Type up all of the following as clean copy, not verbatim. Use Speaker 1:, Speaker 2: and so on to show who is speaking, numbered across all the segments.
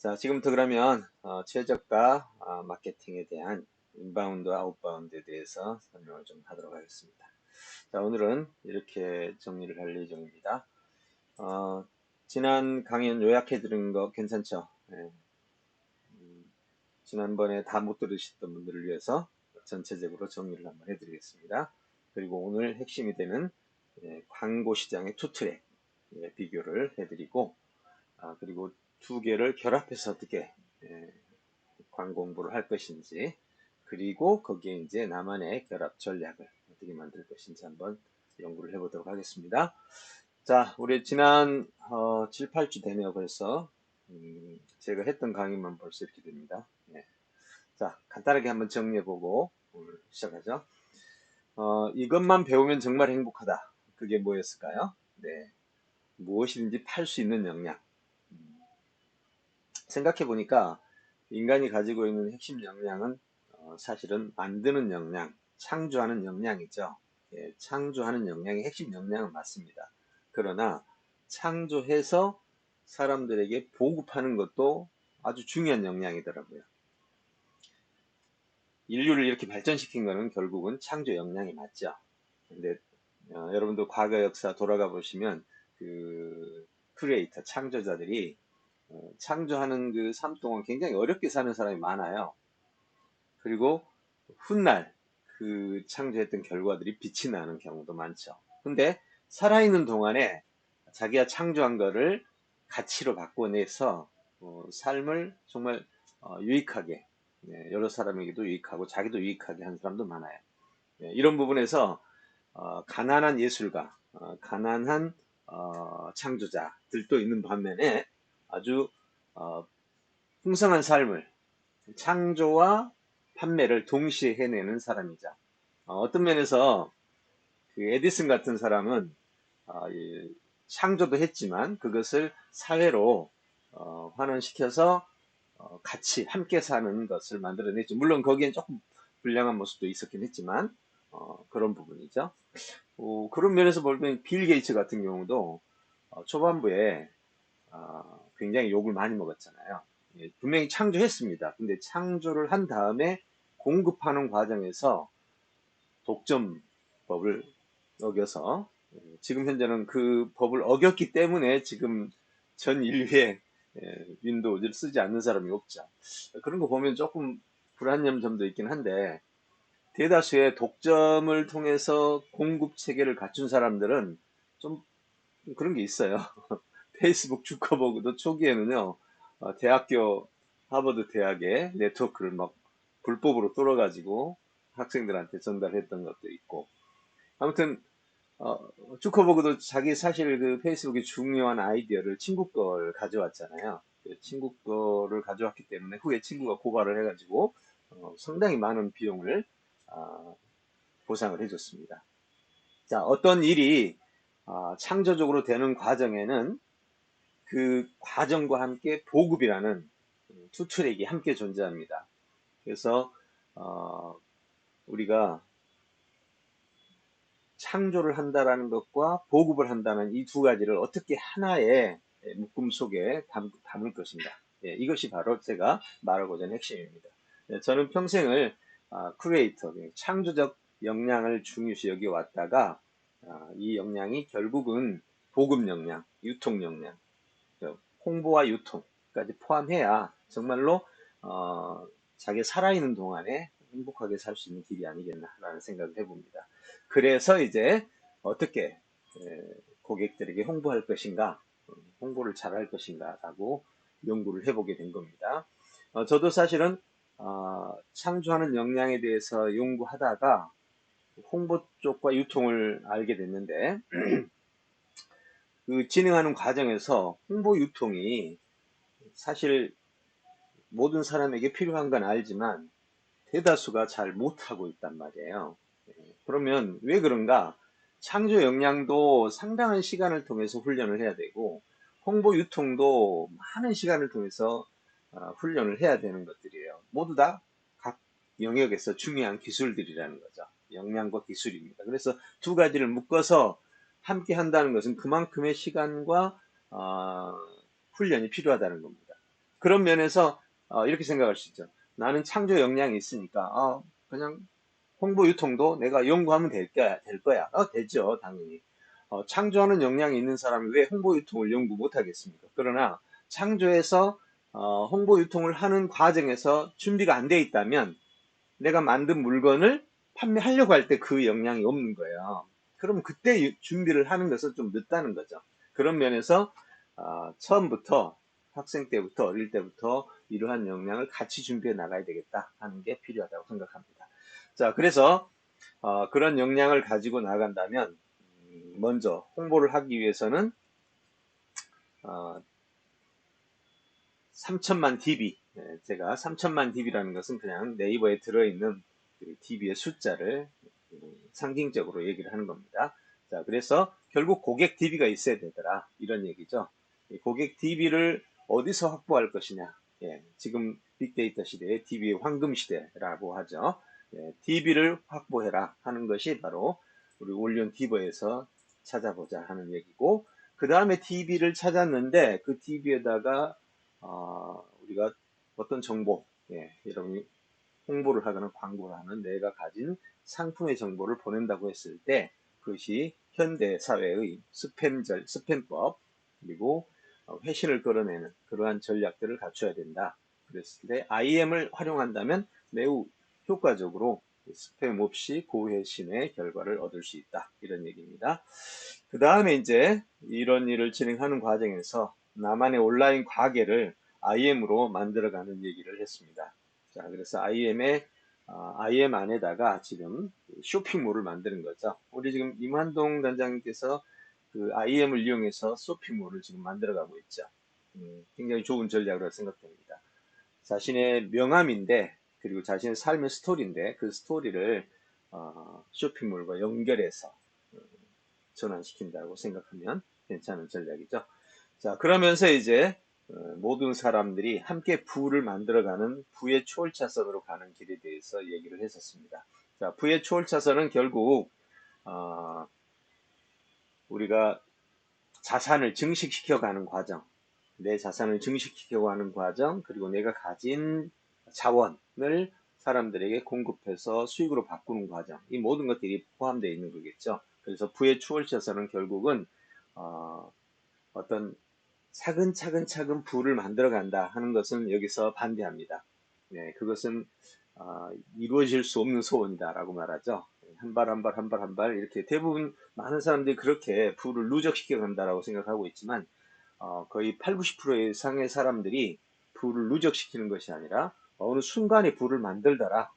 Speaker 1: 자, 지금부터 그러면 최저가 마케팅에 대한 인바운드, 아웃바운드에 대해서 설명을 좀 하도록 하겠습니다. 자, 오늘은 이렇게 정리를 할 예정입니다. 어, 지난 강연 요약해 드린 거 괜찮죠? 네. 지난번에 다 못 들으셨던 분들을 위해서 전체적으로 정리를 한번 해드리겠습니다. 그리고 오늘 핵심이 되는 광고 시장의 투 트랙 비교를 해드리고, 그리고 두 개를 결합해서 어떻게 광고 공부를 할 것인지, 그리고 거기에 이제 나만의 결합 전략을 어떻게 만들 것인지 한번 연구를 해보도록 하겠습니다. 자, 우리 지난 7, 8주 되네요. 벌써 제가 했던 강의만 벌써 이렇게 됩니다. 네. 자, 간단하게 한번 정리해보고 오늘 시작하죠. 이것만 배우면 정말 행복하다. 그게 뭐였을까요? 네, 무엇이든지 팔 수 있는 역량. 생각해보니까 인간이 가지고 있는 핵심 역량은 사실은 만드는 역량, 창조하는 역량이죠. 예, 창조하는 역량이 핵심 역량은 맞습니다. 그러나 창조해서 사람들에게 보급하는 것도 아주 중요한 역량이더라고요. 인류를 이렇게 발전시킨 거는 결국은 창조 역량이 맞죠. 근데 여러분도 과거 역사 돌아가 보시면 그 크리에이터, 창조자들이 창조하는 그 삶 동안 굉장히 어렵게 사는 사람이 많아요. 그리고 훗날 그 창조했던 결과들이 빛이 나는 경우도 많죠. 근데 살아있는 동안에 자기가 창조한 거를 가치로 바꿔내서 삶을 정말 유익하게, 여러 사람에게도 유익하고 자기도 유익하게 한 사람도 많아요. 이런 부분에서 가난한 예술가, 가난한 창조자들도 있는 반면에 아주 풍성한 삶을 창조와 판매를 동시에 해내는 사람이죠. 어떤 면에서 그 에디슨 같은 사람은 창조도 했지만 그것을 사회로 환원시켜서 같이 함께 사는 것을 만들어냈죠. 물론 거기엔 조금 불량한 모습도 있었긴 했지만 그런 부분이죠. 그런 면에서 보면 빌 게이츠 같은 경우도 초반부에 굉장히 욕을 많이 먹었잖아요. 예, 분명히 창조했습니다. 근데 창조를 한 다음에 공급하는 과정에서 독점법을 어겨서 지금 현재는 그 법을 어겼기 때문에 지금 전 인류의 윈도우즈를 쓰지 않는 사람이 없죠. 그런 거 보면 조금 불안한 점도 있긴 한데 대다수의 독점을 통해서 공급 체계를 갖춘 사람들은 좀 그런 게 있어요. 페이스북 주커버그도 초기에는요, 대학교, 하버드 대학의 네트워크를 막 불법으로 뚫어가지고 학생들한테 전달했던 것도 있고. 아무튼, 어, 주커버그도 자기 사실 그 페이스북의 중요한 아이디어를 친구 걸 가져왔잖아요. 그 친구 거를 가져왔기 때문에 후에 친구가 고발을 해가지고 상당히 많은 비용을 아, 보상을 해줬습니다. 자, 어떤 일이 창조적으로 되는 과정에는 그 과정과 함께 보급이라는 투 트랙이 함께 존재합니다. 그래서 우리가 창조를 한다라는 것과 보급을 한다는 이 두 가지를 어떻게 하나의 묶음 속에 담을 것인가. 예, 이것이 바로 제가 말하고자 하는 핵심입니다. 예, 저는 평생을 크리에이터, 창조적 역량을 중요시 여겨왔다가 이 역량이 결국은 보급 역량, 유통 역량, 홍보와 유통까지 포함해야 정말로 자기 살아있는 동안에 행복하게 살 수 있는 길이 아니겠나라는 생각을 해봅니다. 그래서 이제 어떻게 고객들에게 홍보할 것인가, 홍보를 잘할 것인가라고 연구를 해보게 된 겁니다. 저도 사실은 창조하는 역량에 대해서 연구하다가 홍보 쪽과 유통을 알게 됐는데 그 진행하는 과정에서 홍보 유통이 사실 모든 사람에게 필요한 건 알지만 대다수가 잘 못하고 있단 말이에요. 그러면 왜 그런가? 창조 역량도 상당한 시간을 통해서 훈련을 해야 되고 홍보 유통도 많은 시간을 통해서 훈련을 해야 되는 것들이에요. 모두 다 각 영역에서 중요한 기술들이라는 거죠. 역량과 기술입니다. 그래서 두 가지를 묶어서 함께 한다는 것은 그만큼의 시간과 훈련이 필요하다는 겁니다. 그런 면에서 이렇게 생각할 수 있죠. 나는 창조 역량이 있으니까 그냥 홍보 유통도 내가 연구하면 될 거야. 되죠, 당연히. 창조하는 역량이 있는 사람이 왜 홍보 유통을 연구 못 하겠습니까? 그러나 창조해서 홍보 유통을 하는 과정에서 준비가 안 돼 있다면 내가 만든 물건을 판매하려고 할 때 그 역량이 없는 거예요. 그럼 그때 준비를 하는 것은 좀 늦다는 거죠. 그런 면에서 처음부터 학생 때부터 어릴 때부터 이러한 역량을 같이 준비해 나가야 되겠다 하는 게 필요하다고 생각합니다. 자, 그래서 그런 역량을 가지고 나간다면 먼저 홍보를 하기 위해서는 3천만 DB, 제가 3천만 DB라는 것은 그냥 네이버에 들어있는 그 DB의 숫자를 상징적으로 얘기를 하는 겁니다. 자, 그래서 결국 고객 DB가 있어야 되더라, 이런 얘기죠. 고객 DB를 어디서 확보할 것이냐. 지금 빅데이터 시대의 DB의 황금 시대라고 하죠. DB를 확보해라 하는 것이 바로 우리 올리온 디버에서 찾아보자 하는 얘기고, 그 다음에 DB를 찾았는데 그 DB에다가 우리가 어떤 정보, 여러분이 홍보를 하거나 광고를 하는 내가 가진 상품의 정보를 보낸다고 했을 때 그것이 현대 사회의 스팸법, 그리고 회신을 끌어내는 그러한 전략들을 갖춰야 된다. 그랬을 때 IM을 활용한다면 매우 효과적으로 스팸 없이 고회신의 결과를 얻을 수 있다. 이런 얘기입니다. 그 다음에 이제 이런 일을 진행하는 과정에서 나만의 온라인 가게를 IM으로 만들어가는 얘기를 했습니다. 자, 그래서 IM 안에다가 지금 쇼핑몰을 만드는 거죠. 우리 지금 임한동 단장님께서 그 IM을 이용해서 쇼핑몰을 지금 만들어가고 있죠. 굉장히 좋은 전략이라고 생각됩니다. 자신의 명함인데, 그리고 자신의 삶의 스토리인데, 그 스토리를 쇼핑몰과 연결해서 전환시킨다고 생각하면 괜찮은 전략이죠. 자, 그러면서 이제 모든 사람들이 함께 부를 만들어가는 부의 초월차선으로 가는 길에 대해서 얘기를 했었습니다. 자, 부의 초월차선은 결국 우리가 자산을 증식시켜가는 과정, 내 자산을 증식시켜가는 과정, 그리고 내가 가진 자원을 사람들에게 공급해서 수익으로 바꾸는 과정, 이 모든 것들이 포함되어 있는 거겠죠. 그래서 부의 초월차선은 결국은 어떤 차근차근 부를 만들어 간다 하는 것은 여기서 반대합니다. 그것은 이루어질 수 없는 소원이다라고 말하죠. 한 발 한 발 한 발 한 발 이렇게 대부분 많은 사람들이 그렇게 부를 누적시켜 간다라고 생각하고 있지만 거의 8, 90% 이상의 사람들이 부를 누적시키는 것이 아니라 어느 순간에 부를 만들더라.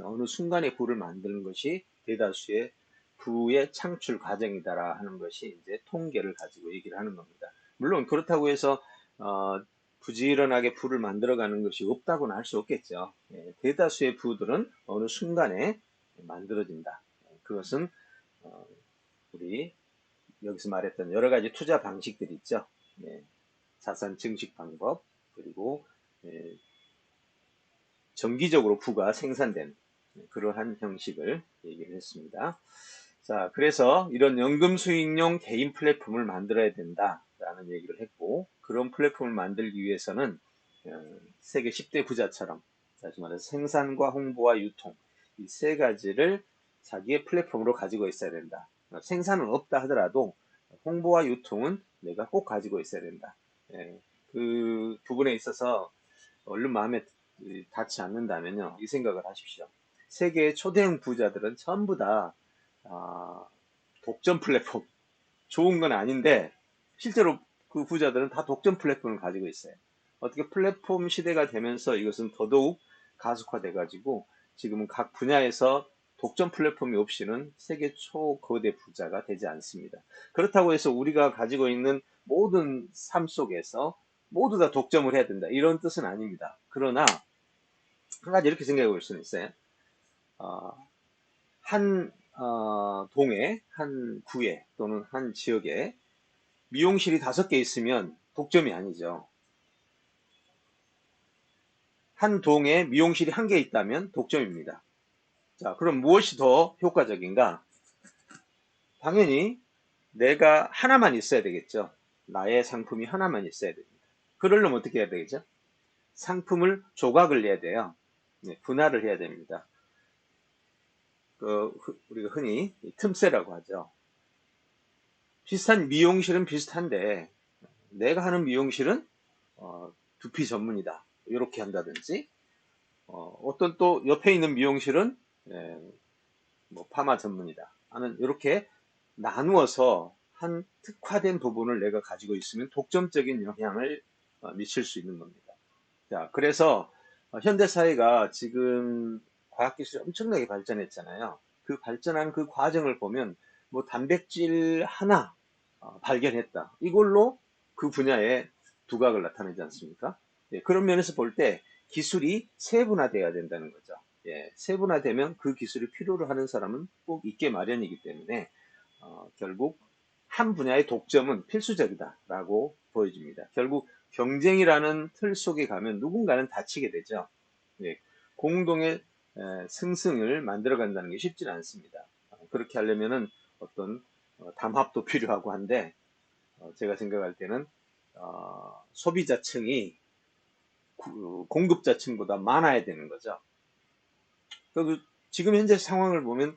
Speaker 1: 어느 순간에 부를 만드는 것이 대다수의 부의 창출 과정이다라 하는 것이 이제 통계를 가지고 얘기를 하는 겁니다. 물론 그렇다고 해서 부지런하게 부를 만들어가는 것이 없다고는 할 수 없겠죠. 대다수의 부들은 어느 순간에 만들어진다. 그것은 우리 여기서 말했던 여러 가지 투자 방식들이 있죠. 자산 증식 방법, 그리고 정기적으로 부가 생산된 그러한 형식을 얘기를 했습니다. 자, 그래서 이런 연금 수익용 개인 플랫폼을 만들어야 된다라는 얘기를 했고, 그런 플랫폼을 만들기 위해서는 세계 10대 부자처럼 다시 말해서 생산과 홍보와 유통 이 세 가지를 자기의 플랫폼으로 가지고 있어야 된다. 생산은 없다 하더라도 홍보와 유통은 내가 꼭 가지고 있어야 된다. 그 부분에 있어서 얼른 마음에 닿지 않는다면요, 이 생각을 하십시오. 세계의 초대형 부자들은 전부 다 독점 플랫폼, 좋은 건 아닌데 실제로 그 부자들은 다 독점 플랫폼을 가지고 있어요. 어떻게 플랫폼 시대가 되면서 이것은 더더욱 가속화돼 가지고 지금은 각 분야에서 독점 플랫폼이 없이는 세계 초거대 부자가 되지 않습니다. 그렇다고 해서 우리가 가지고 있는 모든 삶 속에서 모두 다 독점을 해야 된다, 이런 뜻은 아닙니다. 그러나 한 가지 이렇게 생각해 볼 수는 있어요. 한 동에, 한 구에 또는 한 지역에 미용실이 5개 있으면 독점이 아니죠. 한 동에 미용실이 1개 있다면 독점입니다. 자, 그럼 무엇이 더 효과적인가? 당연히 내가 하나만 있어야 되겠죠. 나의 상품이 하나만 있어야 됩니다. 그러려면 어떻게 해야 되겠죠? 상품을 조각을 내야 돼요. 분할을 해야 됩니다. 우리가 흔히 틈새라고 하죠. 비슷한 미용실은 비슷한데 내가 하는 미용실은 두피 전문이다. 이렇게 한다든지 어떤 또 옆에 있는 미용실은 뭐 파마 전문이다. 하는 이렇게 나누어서 한 특화된 부분을 내가 가지고 있으면 독점적인 영향을 미칠 수 있는 겁니다. 자, 그래서 현대 사회가 지금 과학기술이 엄청나게 발전했잖아요. 그 발전한 그 과정을 보면 뭐 단백질 하나 발견했다. 이걸로 그 분야의 두각을 나타내지 않습니까? 예, 그런 면에서 볼 때 기술이 세분화돼야 된다는 거죠. 예, 세분화되면 그 기술이 필요로 하는 사람은 꼭 있게 마련이기 때문에 결국 한 분야의 독점은 필수적이다라고 보여집니다. 결국 경쟁이라는 틀 속에 가면 누군가는 다치게 되죠. 예, 공동의 승승을 만들어 간다는 게 쉽지는 않습니다. 그렇게 하려면은 어떤 담합도 필요하고 한데 제가 생각할 때는 소비자층이 공급자층보다 많아야 되는 거죠. 그 지금 현재 상황을 보면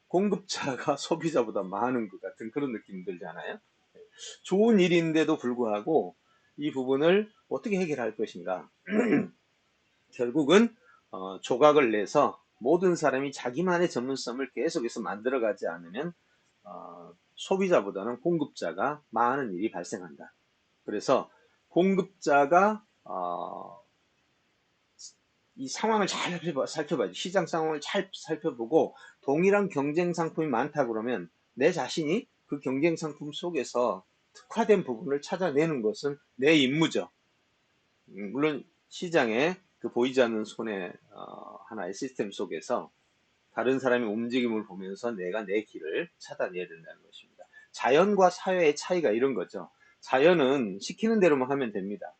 Speaker 1: 공급자가 소비자보다 많은 것 같은 그런 느낌 들잖아요. 좋은 일인데도 불구하고 이 부분을 어떻게 해결할 것인가? 결국은 조각을 내서 모든 사람이 자기만의 전문성을 계속해서 만들어가지 않으면 소비자보다는 공급자가 많은 일이 발생한다. 그래서 공급자가 이 상황을 잘 살펴봐야지. 시장 상황을 잘 살펴보고 동일한 경쟁 상품이 많다 그러면 내 자신이 그 경쟁 상품 속에서 특화된 부분을 찾아내는 것은 내 임무죠. 물론 시장에 그 보이지 않는 손의 하나의 시스템 속에서 다른 사람의 움직임을 보면서 내가 내 길을 찾아내야 된다는 것입니다. 자연과 사회의 차이가 이런 거죠. 자연은 시키는 대로만 하면 됩니다.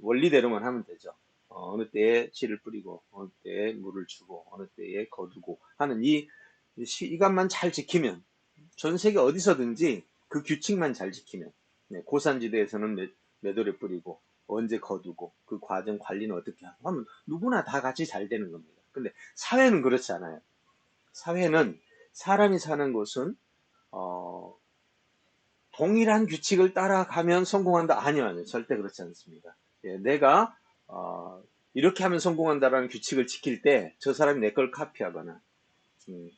Speaker 1: 원리대로만 하면 되죠. 어느 때에 씨를 뿌리고, 어느 때에 물을 주고, 어느 때에 거두고 하는 이 시간만 잘 지키면, 전 세계 어디서든지 그 규칙만 잘 지키면, 고산지대에서는 몇 월에 뿌리고, 언제 거두고, 그 과정 관리는 어떻게 하고 하면 누구나 다 같이 잘 되는 겁니다. 근데 사회는 그렇지 않아요. 사회는 사람이 사는 곳은, 어, 동일한 규칙을 따라가면 성공한다? 아니요, 아니요. 절대 그렇지 않습니다. 예, 내가, 이렇게 하면 성공한다라는 규칙을 지킬 때 저 사람이 내 걸 카피하거나,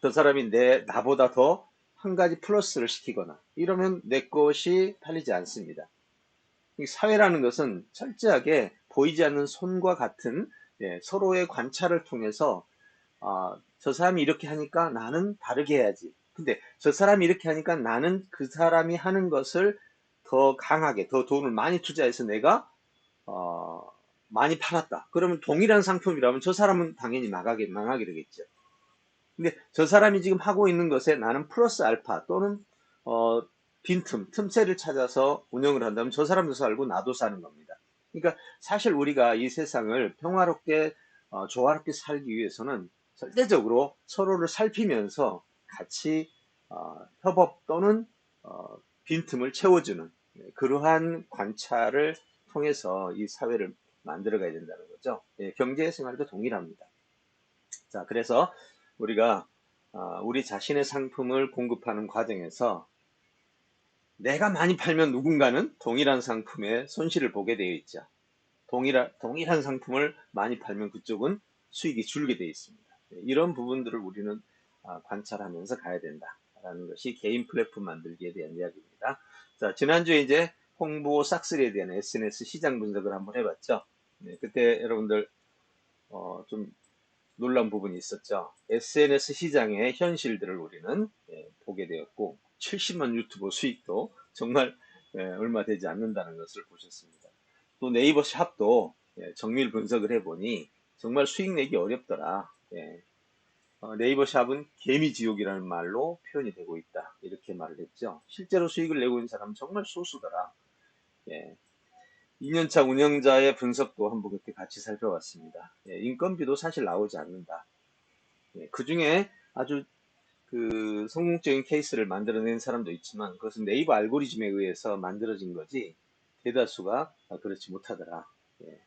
Speaker 1: 저 사람이 나보다 더 한 가지 플러스를 시키거나, 이러면 내 것이 팔리지 않습니다. 이 사회라는 것은 철저하게 보이지 않는 손과 같은 서로의 관찰을 통해서 저 사람이 이렇게 하니까 나는 다르게 해야지. 근데 저 사람이 이렇게 하니까 나는 그 사람이 하는 것을 더 강하게, 더 돈을 많이 투자해서 내가, 어, 많이 팔았다. 그러면 동일한 상품이라면 저 사람은 당연히 망하게 되겠죠. 근데 저 사람이 지금 하고 있는 것에 나는 플러스 알파 또는, 어, 빈틈, 틈새를 찾아서 운영을 한다면 저 사람도 살고 나도 사는 겁니다. 그러니까 사실 우리가 이 세상을 평화롭게, 조화롭게 살기 위해서는 절대적으로 서로를 살피면서 같이 협업 또는 빈틈을 채워주는 그러한 관찰을 통해서 이 사회를 만들어 가야 된다는 거죠. 예, 경제 생활도 동일합니다. 자, 그래서 우리가 우리 자신의 상품을 공급하는 과정에서 내가 많이 팔면 누군가는 동일한 상품에 손실을 보게 되어 있죠. 동일한 상품을 많이 팔면 그쪽은 수익이 줄게 되어 있습니다. 네, 이런 부분들을 우리는 관찰하면서 가야 된다라는 것이 개인 플랫폼 만들기에 대한 이야기입니다. 자, 지난주에 이제 홍보 싹쓸이에 대한 SNS 시장 분석을 한번 해봤죠. 네, 그때 여러분들 좀 놀란 부분이 있었죠. SNS 시장의 현실들을 우리는 보게 되었고 70만 유튜버 수익도 정말 얼마 되지 않는다는 것을 보셨습니다. 또 네이버 샵도 정밀 분석을 해보니 정말 수익 내기 어렵더라. 네이버 샵은 개미지옥이라는 말로 표현이 되고 있다. 이렇게 말을 했죠. 실제로 수익을 내고 있는 사람은 정말 소수더라. 예, 2년차 운영자의 분석도 한번 그렇게 같이 살펴봤습니다. 인건비도 사실 나오지 않는다. 그 중에 아주 그 성공적인 케이스를 만들어낸 사람도 있지만 그것은 네이버 알고리즘에 의해서 만들어진 거지 대다수가 그렇지 못하더라. 예.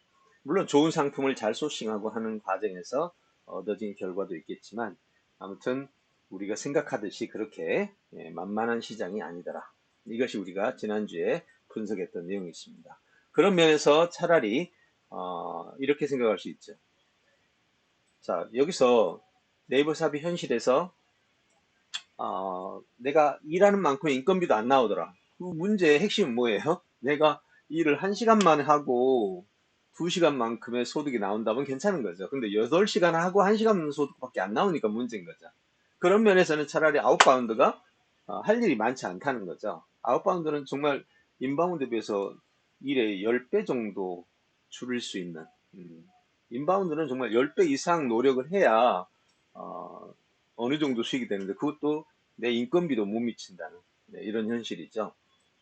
Speaker 1: 물론 좋은 상품을 잘 소싱하고 하는 과정에서 얻어진 결과도 있겠지만 아무튼 우리가 생각하듯이 그렇게 만만한 시장이 아니더라. 이것이 우리가 지난주에 분석했던 내용이 있습니다. 그런 면에서 차라리 이렇게 생각할 수 있죠. 자, 여기서 네이버 샵이 현실에서 내가 일하는 만큼 인건비도 안 나오더라. 그 문제의 핵심은 뭐예요? 내가 일을 1시간만 하고 2시간만큼의 소득이 나온다면 괜찮은 거죠. 근데 8시간 하고 1시간 소득밖에 안 나오니까 문제인 거죠. 그런 면에서는 차라리 아웃바운드가 할 일이 많지 않다는 거죠. 아웃바운드는 정말 인바운드에 비해서 일의 10배 정도 줄일 수 있는, 인바운드는 정말 10배 이상 노력을 해야 어, 어느 정도 수익이 되는데 그것도 내 인건비도 못 미친다는 이런 현실이죠.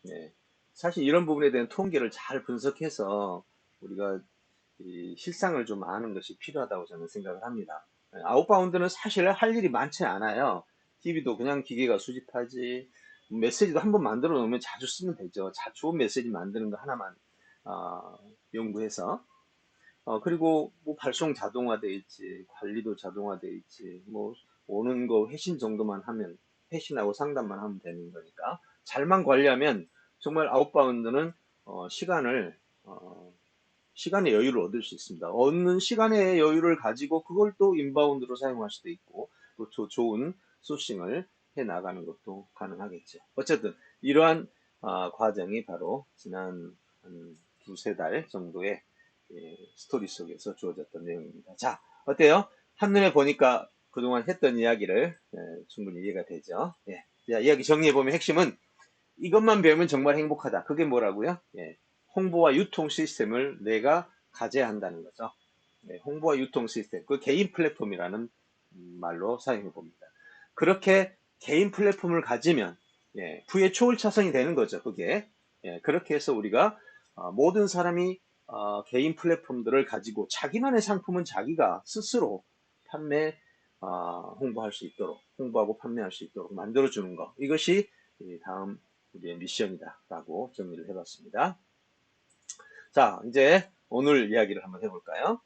Speaker 1: 네. 사실 이런 부분에 대한 통계를 잘 분석해서 우리가 이 실상을 좀 아는 것이 필요하다고 저는 생각을 합니다. 아웃바운드는 사실 할 일이 많지 않아요. TV도 그냥 기계가 수집하지, 메시지도 한번 만들어 놓으면 자주 쓰면 되죠. 좋은 메시지 만드는 거 하나만 연구해서. 그리고 뭐 발송 자동화돼 있지, 관리도 자동화돼 있지, 뭐 오는 거 회신 정도만 하면, 회신하고 상담만 하면 되는 거니까 잘만 관리하면 정말 아웃바운드는 시간을 시간의 여유를 얻을 수 있습니다. 얻는 시간의 여유를 가지고 그걸 또 인바운드로 사용할 수도 있고 또 좋은 소싱을 해 나가는 것도 가능하겠죠. 어쨌든 이러한 과정이 바로 지난 한 두세 달 정도의 스토리 속에서 주어졌던 내용입니다. 자, 어때요? 한눈에 보니까 그동안 했던 이야기를 충분히 이해가 되죠. 예. 자, 이야기 정리해보면 핵심은 이것만 배우면 정말 행복하다. 그게 뭐라고요? 예. 홍보와 유통 시스템을 내가 가져야 한다는 거죠. 예, 홍보와 유통 시스템, 그 개인 플랫폼이라는 말로 사용해 봅니다. 그렇게 개인 플랫폼을 가지면 부의 초월차선이 되는 거죠. 그게 그렇게 해서 우리가 모든 사람이 개인 플랫폼들을 가지고 자기만의 상품은 자기가 스스로 판매, 홍보할 수 있도록 홍보하고 판매할 수 있도록 만들어주는 거, 이것이 다음 우리의 미션이다라고 정리를 해봤습니다. 자, 이제 오늘 이야기를 한번 해볼까요?